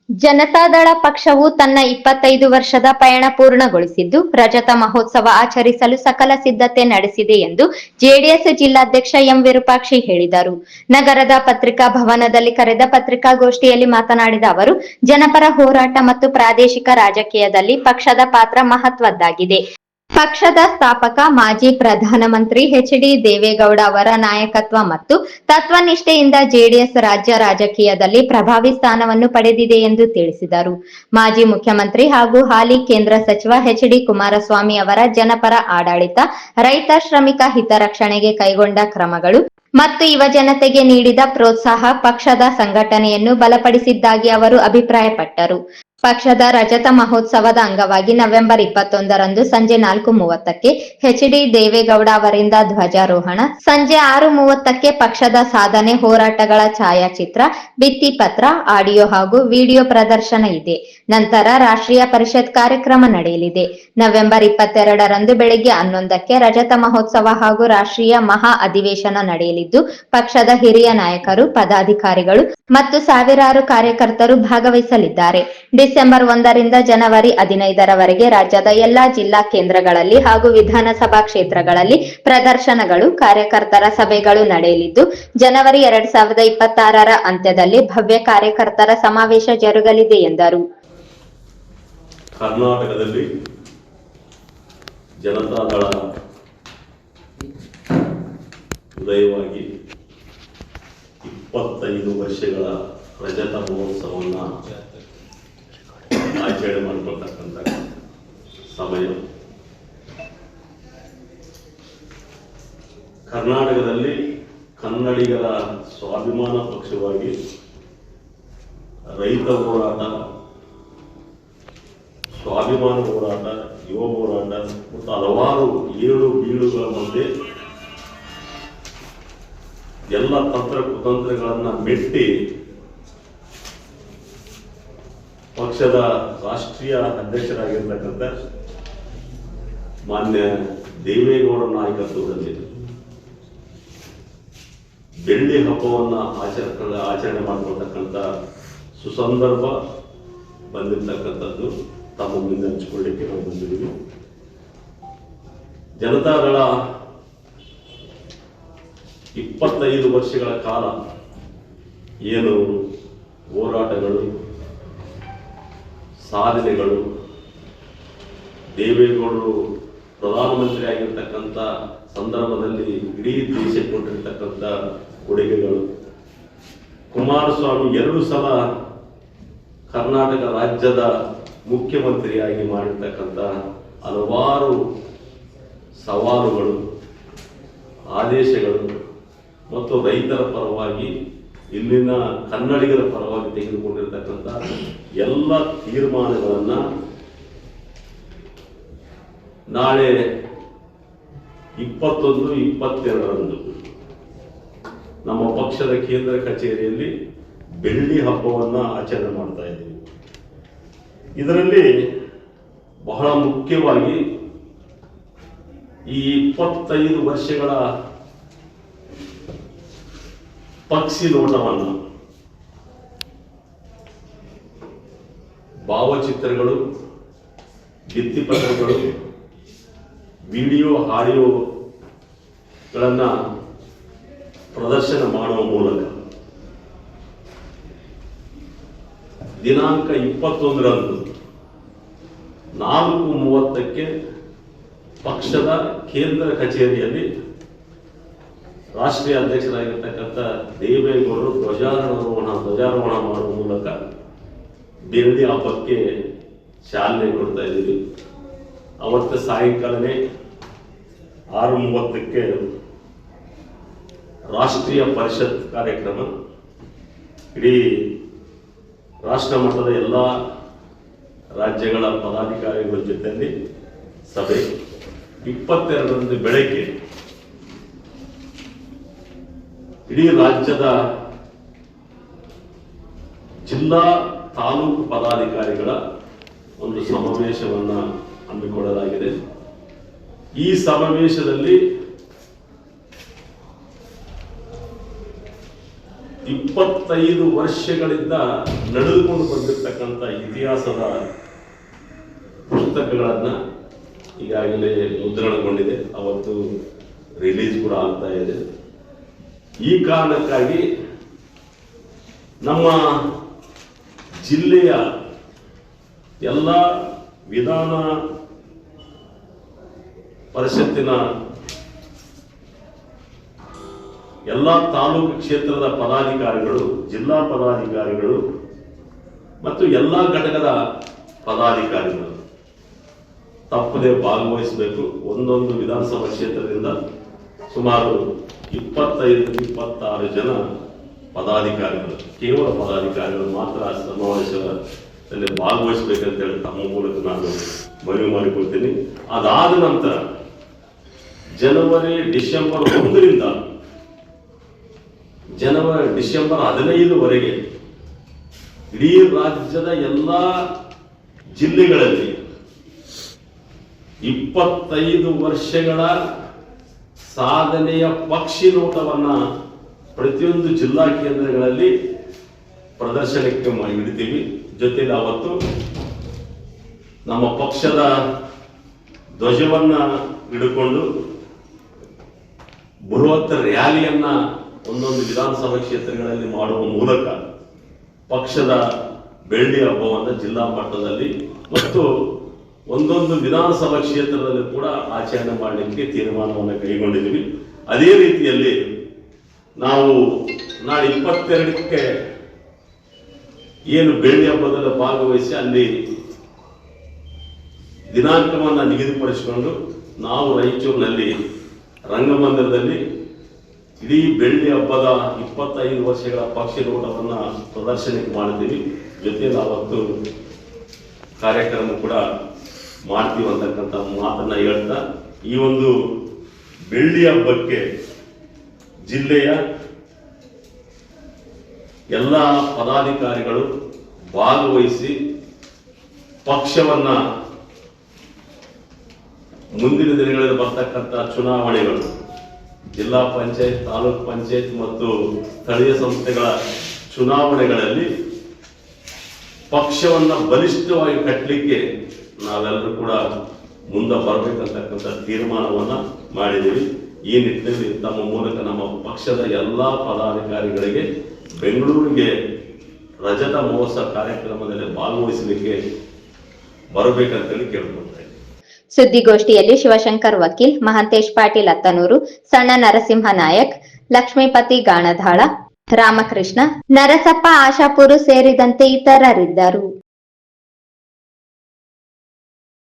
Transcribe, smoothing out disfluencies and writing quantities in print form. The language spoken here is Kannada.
ಜನತಾದಳ ಪಕ್ಷವು ತನ್ನ 25 ವರ್ಷದ ಪಯಣ ಪೂರ್ಣಗೊಳಿಸಿದ್ದು, ರಜತ ಮಹೋತ್ಸವ ಆಚರಿಸಲು ಸಕಲ ಸಿದ್ಧತೆ ನಡೆಸಿದೆ ಎಂದು ಜೆಡಿಎಸ್ ಜಿಲ್ಲಾಧ್ಯಕ್ಷ ಎಂ ವಿರೂಪಾಕ್ಷಿ ಹೇಳಿದರು. ನಗರದ ಪತ್ರಿಕಾ ಭವನದಲ್ಲಿ ಕರೆದ ಪತ್ರಿಕಾಗೋಷ್ಠಿಯಲ್ಲಿ ಮಾತನಾಡಿದ ಅವರು, ಜನಪರ ಹೋರಾಟ ಮತ್ತು ಪ್ರಾದೇಶಿಕ ರಾಜಕೀಯದಲ್ಲಿ ಪಕ್ಷದ ಪಾತ್ರ ಮಹತ್ವದ್ದಾಗಿದೆ. ಪಕ್ಷದ ಸ್ಥಾಪಕ ಮಾಜಿ ಪ್ರಧಾನಮಂತ್ರಿ ಎಚ್. ಡಿ. ದೇವೇಗೌಡ ಅವರ ನಾಯಕತ್ವ ಮತ್ತು ತತ್ವನಿಷ್ಠೆಯಿಂದ ಜೆಡಿಎಸ್ ರಾಜ್ಯ ರಾಜಕೀಯದಲ್ಲಿ ಪ್ರಭಾವಿ ಸ್ಥಾನವನ್ನು ಪಡೆದಿದೆ ಎಂದು ತಿಳಿಸಿದರು. ಮಾಜಿ ಮುಖ್ಯಮಂತ್ರಿ ಹಾಗೂ ಹಾಲಿ ಕೇಂದ್ರ ಸಚಿವ ಎಚ್. ಡಿ. ಕುಮಾರಸ್ವಾಮಿ ಅವರ ಜನಪರ ಆಡಳಿತ, ರೈತ ಶ್ರಮಿಕ ಹಿತರಕ್ಷಣೆಗೆ ಕೈಗೊಂಡ ಕ್ರಮಗಳು ಮತ್ತು ಯುವಜನತೆಗೆ ನೀಡಿದ ಪ್ರೋತ್ಸಾಹ ಪಕ್ಷದ ಸಂಘಟನೆಯನ್ನು ಬಲಪಡಿಸಿದ್ದಾಗಿ ಅವರು ಅಭಿಪ್ರಾಯಪಟ್ಟರು. ಪಕ್ಷದ ರಜತ ಮಹೋತ್ಸವದ ಅಂಗವಾಗಿ ನವೆಂಬರ್ 21ರಂದು ಸಂಜೆ 4:30ಕ್ಕೆ ಎಚ್. ಡಿ. ದೇವೇಗೌಡ ಅವರಿಂದ ಧ್ವಜಾರೋಹಣ, ಸಂಜೆ 6:30ಕ್ಕೆ ಪಕ್ಷದ ಸಾಧನೆ, ಹೋರಾಟಗಳ ಛಾಯಾಚಿತ್ರ, ಭಿತ್ತಿಪತ್ರ, ಆಡಿಯೋ ಹಾಗೂ ವಿಡಿಯೋ ಪ್ರದರ್ಶನ ಇದೆ. ನಂತರ ರಾಷ್ಟ್ರೀಯ ಪರಿಷತ್ ಕಾರ್ಯಕ್ರಮ ನಡೆಯಲಿದೆ. ನವೆಂಬರ್ 22ರಂದು ಬೆಳಗ್ಗೆ 11ಕ್ಕೆ ರಜತ ಮಹೋತ್ಸವ ಹಾಗೂ ರಾಷ್ಟ್ರೀಯ ಮಹಾ ಅಧಿವೇಶನ ನಡೆಯಲಿದ್ದು, ಪಕ್ಷದ ಹಿರಿಯ ನಾಯಕರು, ಪದಾಧಿಕಾರಿಗಳು ಮತ್ತು ಸಾವಿರಾರು ಕಾರ್ಯಕರ್ತರು ಭಾಗವಹಿಸಲಿದ್ದಾರೆ. ಡಿಸೆಂಬರ್ 1ರಿಂದ ಜನವರಿ 15ರವರೆಗೆ ರಾಜ್ಯದ ಎಲ್ಲಾ ಜಿಲ್ಲಾ ಕೇಂದ್ರಗಳಲ್ಲಿ ಹಾಗೂ ವಿಧಾನಸಭಾ ಕ್ಷೇತ್ರಗಳಲ್ಲಿ ಪ್ರದರ್ಶನಗಳು, ಕಾರ್ಯಕರ್ತರ ಸಭೆಗಳು ನಡೆಯಲಿದ್ದು, ಜನವರಿ 2026ರ ಅಂತ್ಯದಲ್ಲಿ ಭವ್ಯ ಕಾರ್ಯಕರ್ತರ ಸಮಾವೇಶ ಜರುಗಲಿದೆ ಎಂದರು. ಕರ್ನಾಟಕದಲ್ಲಿ ಜನತಾದಳ ಉದಯವಾಗಿ 25 ವರ್ಷಗಳ ರಜತ ಮಹೋತ್ಸವವನ್ನು ಆಚರಣೆ ಮಾಡಿಕೊಳ್ತಕ್ಕಂಥ ಸಮಯ. ಕರ್ನಾಟಕದಲ್ಲಿ ಕನ್ನಡಿಗರ ಸ್ವಾಭಿಮಾನ ಪಕ್ಷವಾಗಿ ರೈತ ಹೋರಾಟ, ಸ್ವಾಭಿಮಾನ ಹೋರಾಟ, ಯುವ ಹೋರಾಟ ಮತ್ತು ಹಲವಾರು ಏಳು ಬೀಳುಗಳ ಮಧ್ಯೆ ಎಲ್ಲ ತಂತ್ರ ಕುತಂತ್ರಗಳನ್ನು ಮೆಟ್ಟಿ ಪಕ್ಷದ ರಾಷ್ಟ್ರೀಯ ಅಧ್ಯಕ್ಷರಾಗಿರ್ತಕ್ಕಂಥ ಮಾನ್ಯ ದೇವೇಗೌಡರ ನಾಯಕತ್ವದಲ್ಲಿ ಬೆಳ್ಳಿ ಹಬ್ಬವನ್ನು ಆಚರಣೆ ಮಾಡಿಕೊಳ್ತಕ್ಕಂಥ ಸುಸಂದರ್ಭ ಬಂದಿರತಕ್ಕಂಥದ್ದು ತಮ್ಮ ಮುಂದೆ ಹಂಚಿಕೊಳ್ಳಿಕ್ಕೆ ನಾವು ಬಂದಿದ್ದೀವಿ. ಜನತಾದಳ 25 ವರ್ಷಗಳ ಕಾಲ ಏನು ಹೋರಾಟಗಳು, ಸಾಧನೆಗಳು, ದೇವೇಗೌಡರು ಪ್ರಧಾನಮಂತ್ರಿ ಆಗಿರ್ತಕ್ಕಂಥ ಸಂದರ್ಭದಲ್ಲಿ ಇಡೀ ದೇಶಕ್ಕೆ ಕೊಟ್ಟಿರ್ತಕ್ಕಂಥ ಕೊಡುಗೆಗಳು, ಕುಮಾರಸ್ವಾಮಿ 2 ಸಲ ಕರ್ನಾಟಕ ರಾಜ್ಯದ ಮುಖ್ಯಮಂತ್ರಿಯಾಗಿ ಮಾಡಿರ್ತಕ್ಕಂಥ ಹಲವಾರು ಸವಾಲುಗಳು, ಆದೇಶಗಳು ಮತ್ತು ರೈತರ ಪರವಾಗಿ ಇಲ್ಲಿನ ಕನ್ನಡಿಗರ ಪರವಾಗಿ ತೆಗೆದುಕೊಂಡಿರ್ತಕ್ಕಂಥ ಎಲ್ಲ ತೀರ್ಮಾನಗಳನ್ನು ನಾಳೆ 21, 22ರಂದು ನಮ್ಮ ಪಕ್ಷದ ಕೇಂದ್ರ ಕಚೇರಿಯಲ್ಲಿ ಬೆಳ್ಳಿ ಹಬ್ಬವನ್ನು ಆಚರಣೆ ಮಾಡ್ತಾ ಇದ್ದೀವಿ. ಇದರಲ್ಲಿ ಬಹಳ ಮುಖ್ಯವಾಗಿ ಈ 25 ವರ್ಷಗಳ ಪಕ್ಷಿ ನೋಟವನ್ನು, ಭಾವಚಿತ್ರಗಳು, ಭಿತ್ತಿಪತ್ರಗಳು, ವಿಡಿಯೋ, ಆಡಿಯೋಗಳನ್ನು ಪ್ರದರ್ಶನ ಮಾಡುವ ಮೂಲಕ ದಿನಾಂಕ 21ರಂದು 4:30ಕ್ಕೆ ಪಕ್ಷದ ಕೇಂದ್ರ ಕಚೇರಿಯಲ್ಲಿ ರಾಷ್ಟ್ರೀಯ ಅಧ್ಯಕ್ಷರಾಗಿರ್ತಕ್ಕಂಥ ದೇವೇಗೌಡರು ಧ್ವಜಾರೋಹಣ ಮಾಡುವ ಮೂಲಕ ಬೆಳ್ಳಿ ಹಬ್ಬಕ್ಕೆ ಚಾಲನೆ ಕೊಡ್ತಾ ಇದ್ದೀವಿ. ಅವತ್ತು ಸಾಯಂಕಾಲನೇ 6:30ಕ್ಕೆ ರಾಷ್ಟ್ರೀಯ ಪರಿಷತ್ ಕಾರ್ಯಕ್ರಮ, ಇಡೀ ರಾಷ್ಟ್ರ ಮಟ್ಟದ ಎಲ್ಲ ರಾಜ್ಯಗಳ ಪದಾಧಿಕಾರಿಗಳ ಜೊತೆಯಲ್ಲಿ ಸಭೆ. 22ರಂದು ಬೆಳಗ್ಗೆ ಇಡೀ ರಾಜ್ಯದ ಜಿಲ್ಲಾ ತಾಲೂಕು ಪದಾಧಿಕಾರಿಗಳ ಒಂದು ಸಮಾವೇಶವನ್ನು ಹಮ್ಮಿಕೊಳ್ಳಲಾಗಿದೆ. ಈ ಸಮಾವೇಶದಲ್ಲಿ 25 ವರ್ಷಗಳಿಂದ ನಡೆದುಕೊಂಡು ಬಂದಿರತಕ್ಕಂಥ ಇತಿಹಾಸದ ಪುಸ್ತಕಗಳನ್ನ ಈಗಾಗಲೇ ಮುದ್ರಣಗೊಂಡಿದೆ, ಅವತ್ತು ರಿಲೀಸ್ ಕೂಡ ಆಗ್ತಾ ಇದೆ. ಈ ಕಾರಣಕ್ಕಾಗಿ ನಮ್ಮ ಜಿಲ್ಲೆಯ ಎಲ್ಲ ವಿಧಾನ ಪರಿಷತ್ತಿನ ಎಲ್ಲ ತಾಲೂಕು ಕ್ಷೇತ್ರದ ಪದಾಧಿಕಾರಿಗಳು, ಜಿಲ್ಲಾ ಪದಾಧಿಕಾರಿಗಳು ಮತ್ತು ಎಲ್ಲ ಘಟಕದ ಪದಾಧಿಕಾರಿಗಳು ತಪ್ಪದೆ ಭಾಗವಹಿಸಬೇಕು. ಒಂದೊಂದು ವಿಧಾನಸಭಾ ಕ್ಷೇತ್ರದಿಂದ ಸುಮಾರು 25-26 ಜನ ಪದಾಧಿಕಾರಿಗಳು, ಕೇವಲ ಪದಾಧಿಕಾರಿಗಳು ಮಾತ್ರ ಸಮಾವೇಶದಲ್ಲಿ ಭಾಗವಹಿಸಬೇಕಂತ ಹೇಳಿ ತಮ್ಮ ಮೂಲಕ ನಾನು ಮನವಿ ಮಾಡಿಕೊಳ್ತೀನಿ. ಅದಾದ ನಂತರ ಡಿಸೆಂಬರ್ 1ರಿಂದ ಡಿಸೆಂಬರ್ 15ವರೆಗೆ ಇಡೀ ರಾಜ್ಯದ ಎಲ್ಲ ಜಿಲ್ಲೆಗಳಲ್ಲಿ 25 ವರ್ಷಗಳ ಸಾಧನೆಯ ಪಕ್ಷಿ ನೋಟವನ್ನ ಪ್ರತಿಯೊಂದು ಜಿಲ್ಲಾ ಕೇಂದ್ರಗಳಲ್ಲಿ ಪ್ರದರ್ಶನಕ್ಕೆ ಇಡ್ತೀವಿ. ಜೊತೆಗೆ ಅವತ್ತು ನಮ್ಮ ಪಕ್ಷದ ಧ್ವಜವನ್ನ ಹಿಡಿಕೊಂಡು ಬೃಹತ್ ರ್ಯಾಲಿಯನ್ನ ಒಂದೊಂದು ವಿಧಾನಸಭಾ ಕ್ಷೇತ್ರಗಳಲ್ಲಿ ಮಾಡುವ ಮೂಲಕ ಪಕ್ಷದ ಬೆಳ್ಳಿ ಹಬ್ಬವನ್ನು ಜಿಲ್ಲಾ ಮಟ್ಟದಲ್ಲಿ ಮತ್ತು ಒಂದೊಂದು ವಿಧಾನಸಭಾ ಕ್ಷೇತ್ರದಲ್ಲಿ ಕೂಡ ಆಚರಣೆ ಮಾಡಲಿಕ್ಕೆ ತೀರ್ಮಾನವನ್ನು ಕೈಗೊಂಡಿದ್ದೀವಿ. ಅದೇ ರೀತಿಯಲ್ಲಿ ನಾವು ನಾಳೆ 22ಕ್ಕೆ ಏನು ಬೆಳ್ಳಿ ಹಬ್ಬದಲ್ಲಿ ಭಾಗವಹಿಸಿ ಅಲ್ಲಿ ದಿನಾಂಕವನ್ನು ನಿಗದಿಪಡಿಸಿಕೊಂಡು ನಾವು ರಾಯಚೂರಿನಲ್ಲಿ ರಂಗಮಂದಿರದಲ್ಲಿ ಇಡೀ ಬೆಳ್ಳಿ ಹಬ್ಬದ 25 ವರ್ಷಗಳ ಪಕ್ಷಿ ನೋಟವನ್ನು ಪ್ರದರ್ಶನಕ್ಕೆ ಮಾಡ್ತೀವಿ. ಜೊತೆಯಲ್ಲಿ ಅವತ್ತು ಕಾರ್ಯಕ್ರಮ ಕೂಡ ಮಾಡ್ತೀವಿ ಅಂತಕ್ಕಂಥ ಮಾತನ್ನ ಹೇಳ್ತಾ, ಈ ಒಂದು ಬೆಳ್ಳಿ ಹಬ್ಬಕ್ಕೆ ಜಿಲ್ಲೆಯ ಎಲ್ಲ ಪದಾಧಿಕಾರಿಗಳು ಭಾಗವಹಿಸಿ ಪಕ್ಷವನ್ನ ಮುಂದಿನ ದಿನಗಳಲ್ಲಿ ಬರ್ತಕ್ಕಂಥ ಚುನಾವಣೆಗಳು, ಜಿಲ್ಲಾ ಪಂಚಾಯತ್, ತಾಲೂಕ್ ಪಂಚಾಯತ್ ಮತ್ತು ಸ್ಥಳೀಯ ಸಂಸ್ಥೆಗಳ ಚುನಾವಣೆಗಳಲ್ಲಿ ಪಕ್ಷವನ್ನ ಬಲಿಷ್ಠವಾಗಿ ಕಟ್ಟಲಿಕ್ಕೆ ನಾವೆಲ್ಲರೂ ಕೂಡ ಮುಂದೆ ಬರಬೇಕಂತಕ್ಕಂಥ ತೀರ್ಮಾನವನ್ನ ಮಾಡಿದ್ದೀವಿ. ಈ ನಿಟ್ಟಿನಲ್ಲಿ ತಮ್ಮ ಮೂಲಕ ನಮ್ಮ ಪಕ್ಷದ ಎಲ್ಲಾ ಪದಾಧಿಕಾರಿಗಳಿಗೆ ಬೆಂಗಳೂರಿಗೆ ರಜತ ಮಹೋತ್ಸವ ಕಾರ್ಯಕ್ರಮದಲ್ಲಿ ಭಾಗವಹಿಸಲಿಕ್ಕೆ ಬರಬೇಕಂತೇಳಿ ಕೇಳ್ಕೊಳ್ತಾ ಇದ್ದೀನಿ. ಸುದ್ದಿಗೋಷ್ಠಿಯಲ್ಲಿ ಶಿವಶಂಕರ್ ವಕೀಲ್, ಮಹಾಂತೇಶ್ ಪಾಟೀಲ್ ಅತ್ತನೂರು, ಸಣ್ಣ ನರಸಿಂಹ ನಾಯಕ್, ಲಕ್ಷ್ಮೀಪತಿ ಗಾಣಧಾಳ, ರಾಮಕೃಷ್ಣ, ನರಸಪ್ಪ ಆಶಾಪುರು ಸೇರಿದಂತೆ ಇತರರಿದ್ದರು.